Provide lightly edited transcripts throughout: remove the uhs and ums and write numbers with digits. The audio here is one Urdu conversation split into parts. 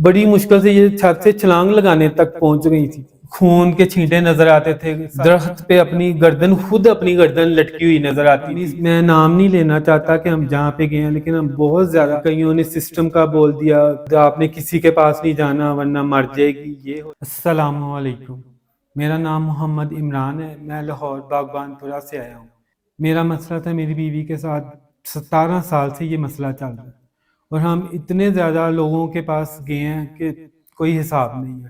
بڑی مشکل سے یہ چھت سے چھلانگ لگانے تک پہنچ گئی تھی. خون کے چھینٹے نظر آتے تھے, درخت پہ اپنی گردن لٹکی ہوئی نظر آتی تھی. میں نام نہیں لینا چاہتا کہ ہم جہاں پہ گئے ہیں, لیکن ہم بہت زیادہ, کئیوں نے سسٹم کا بول دیا, آپ نے کسی کے پاس نہیں جانا ورنہ مر جائے گی. السلام علیکم, میرا نام محمد عمران ہے, میں لاہور باغبان پورہ سے آیا ہوں. میرا مسئلہ تھا میری بیوی کے ساتھ, 17 سال سے یہ مسئلہ چل رہا ہے, اور ہم اتنے زیادہ لوگوں کے پاس گئے ہیں کہ کوئی حساب نہیں ہے.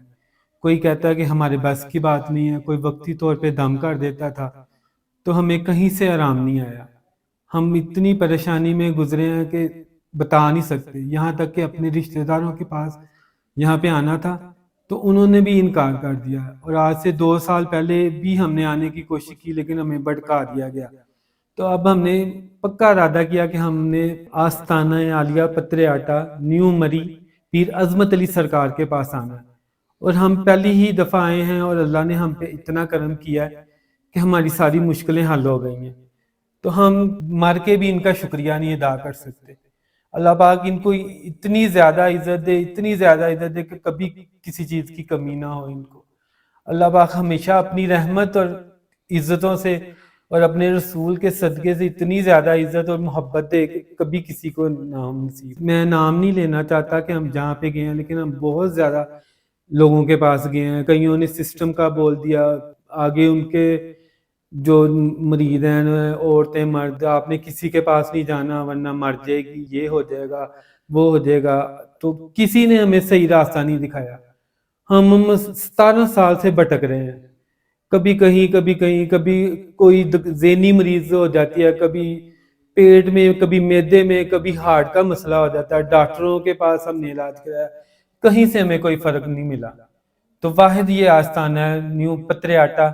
کوئی کہتا ہے کہ ہمارے بس کی بات نہیں ہے, کوئی وقتی طور پہ دم کر دیتا تھا, تو ہمیں کہیں سے آرام نہیں آیا. ہم اتنی پریشانی میں گزرے ہیں کہ بتا نہیں سکتے. یہاں تک کہ اپنے رشتہ داروں کے پاس یہاں پہ آنا تھا تو انہوں نے بھی انکار کر دیا, اور آج سے 2 سال پہلے بھی ہم نے آنے کی کوشش کی لیکن ہمیں بھڑکا دیا گیا. تو اب ہم نے پکا ارادہ کیا کہ ہم نے آستانہ عالیہ پتریاٹا نیو مری پیر عظمت علی سرکار کے پاس آنا ہے. اور ہم پہلی ہی دفعہ آئے ہیں اور اللہ نے ہم پہ اتنا کرم کیا ہے کہ ہماری ساری مشکلیں حل ہو گئی ہیں. تو ہم مر کے بھی ان کا شکریہ نہیں ادا کر سکتے. اللہ پاک ان کو اتنی زیادہ عزت دے کہ کبھی کسی چیز کی کمی نہ ہو ان کو. اللہ پاک ہمیشہ اپنی رحمت اور عزتوں سے اور اپنے رسول کے صدقے سے اتنی زیادہ عزت اور محبت دے کہ کبھی کسی کو نام نصیب. میں نام نہیں لینا چاہتا کہ ہم جہاں پہ گئے ہیں, لیکن ہم بہت زیادہ لوگوں کے پاس گئے ہیں. کئیوں نے سسٹم کا بول دیا, آگے ان کے جو مریض ہیں, عورتیں مرد, آپ نے کسی کے پاس نہیں جانا ورنہ مر جائے گی, یہ ہو جائے گا, وہ ہو جائے گا. تو کسی نے ہمیں صحیح راستہ نہیں دکھایا. ہم 17 سال سے بھٹک رہے ہیں, کبھی کہیں کبھی کہیں, کبھی کوئی ذہنی مریض ہو جاتی ہے, کبھی پیٹ میں, کبھی معدے میں, کبھی ہارٹ کا مسئلہ ہو جاتا ہے. ڈاکٹروں کے پاس ہم نے علاج کرایا, کہیں سے ہمیں کوئی فرق نہیں ملا. تو واحد یہ آستانہ ہے نیو پتریاٹا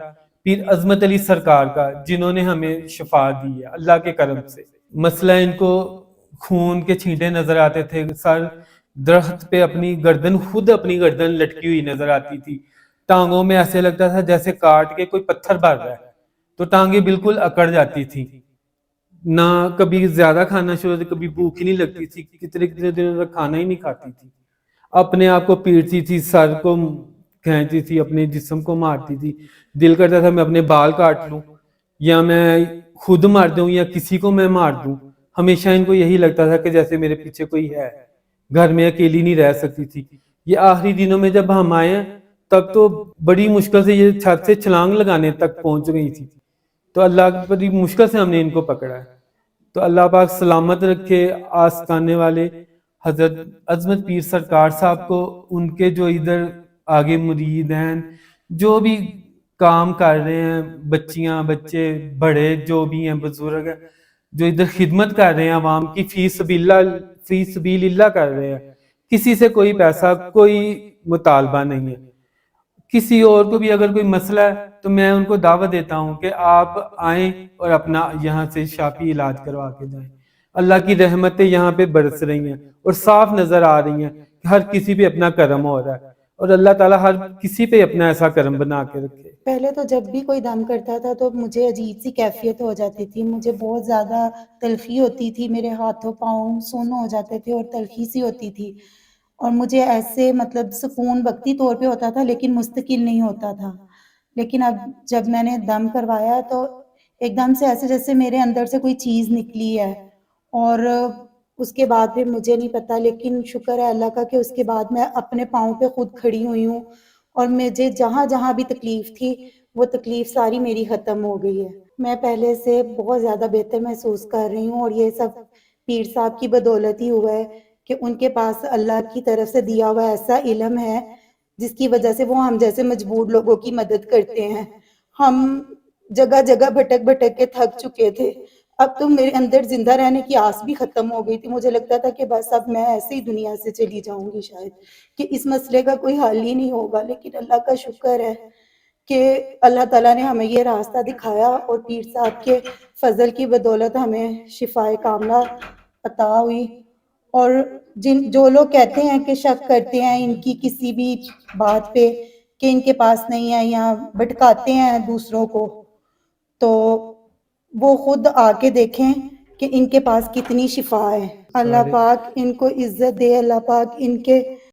پیر عظمت علی سرکار کا, جنہوں نے ہمیں شفا دی ہے اللہ کے کرم سے. مسئلہ ان کو خون کے چھینٹے نظر آتے تھے, درخت پہ اپنی گردن لٹکی ہوئی نظر آتی تھی. ٹانگوں میں ایسے لگتا تھا جیسے کاٹ کے کوئی پتھر بھر رہا ہے, تو ٹانگیں بالکل اکڑ جاتی تھی. نہ کبھی زیادہ کھانا شروع ہوتا, کبھی بھوک ہی نہیں لگتی تھی, کتنے دنوں تک کھانا ہی نہیں کھاتی تھی. اپنے آپ کو پیٹتی تھی, سر کو کھینچتی تھی, اپنے جسم کو مارتی تھی. دل کرتا تھا میں اپنے بال کاٹ لوں, یا میں خود مار دوں, یا کسی کو میں مار دوں. ہمیشہ ان کو یہی لگتا تھا کہ جیسے میرے پیچھے کوئی ہے, گھر میں اکیلی نہیں رہ سکتی تھی. یہ آخری دنوں میں جب ہم آئے ہیں تب تو بڑی مشکل سے یہ چھت سے چھلانگ لگانے تک پہنچ گئی تھی. تو اللہ بڑی مشکل سے ہم نے ان کو پکڑا ہے. تو اللہ پاک سلامت رکھے آستانے والے حضرت عظمت پیر سرکار صاحب کو, ان کے جو ادھر آگے مرید ہیں, جو بھی کام کر رہے ہیں, بچیاں بچے بڑے جو بھی ہیں, بزرگ ہیں, جو ادھر خدمت کر رہے ہیں عوام کی, فی سبیل اللہ کر رہے ہیں. کسی سے کوئی پیسہ, کوئی مطالبہ نہیں ہے. کسی اور کو بھی اگر کوئی مسئلہ ہے تو میں ان کو دعوت دیتا ہوں کہ آپ آئیں اور اپنا یہاں سے شافی علاج کروا کے جائیں. اللہ کی رحمتیں یہاں پہ برس رہی ہیں اور صاف نظر آ رہی ہیں کہ ہر کسی پہ اپنا کرم ہو رہا ہے, اور اللہ تعالیٰ ہر کسی پہ اپنا ایسا کرم بنا کے رکھے. پہلے تو جب بھی کوئی دم کرتا تھا تو مجھے عجیب سی کیفیت ہو جاتی تھی, مجھے بہت زیادہ تلخی ہوتی تھی, میرے ہاتھوں پاؤں سن ہو جاتے تھے اور تلخی سی ہوتی تھی, اور مجھے ایسے مطلب سکون وقتی طور پہ ہوتا تھا لیکن مستقل نہیں ہوتا تھا. لیکن اب جب میں نے دم کروایا تو ایک دم سے ایسے جیسے میرے اندر سے کوئی چیز نکلی ہے, اور اس کے بعد پھر مجھے نہیں پتا, لیکن شکر ہے اللہ کا کہ اس کے بعد میں اپنے پاؤں پہ خود کھڑی ہوئی ہوں, اور مجھے جہاں جہاں بھی تکلیف تھی وہ تکلیف ساری میری ختم ہو گئی ہے. میں پہلے سے بہت زیادہ بہتر محسوس کر رہی ہوں, اور یہ سب پیر صاحب کی بدولت ہی ہوا ہے کہ ان کے پاس اللہ کی طرف سے دیا ہوا ایسا علم ہے جس کی وجہ سے وہ ہم جیسے مجبور لوگوں کی مدد کرتے ہیں. ہم جگہ جگہ بھٹک بھٹک کے تھک چکے تھے, اب تو میرے اندر زندہ رہنے کی آس بھی ختم ہو گئی تھی. مجھے لگتا تھا کہ بس اب میں ایسے ہی دنیا سے چلی جاؤں گی شاید, کہ اس مسئلے کا کوئی حل ہی نہیں ہوگا. لیکن اللہ کا شکر ہے کہ اللہ تعالیٰ نے ہمیں یہ راستہ دکھایا, اور پیر صاحب کے فضل کی بدولت ہمیں شفائے کاملہ عطا ہوئی. اور جو لوگ کہتے ہیں کہ شک کرتے ہیں ان کی کسی بھی بات پہ کہ ان کے پاس نہیں ہے, یا بھٹکاتے ہیں دوسروں کو, تو وہ خود آ کے دیکھیں کہ ان کے پاس کتنی شفا ہے. اللہ پاک ان کو عزت دے, اللہ پاک ان کے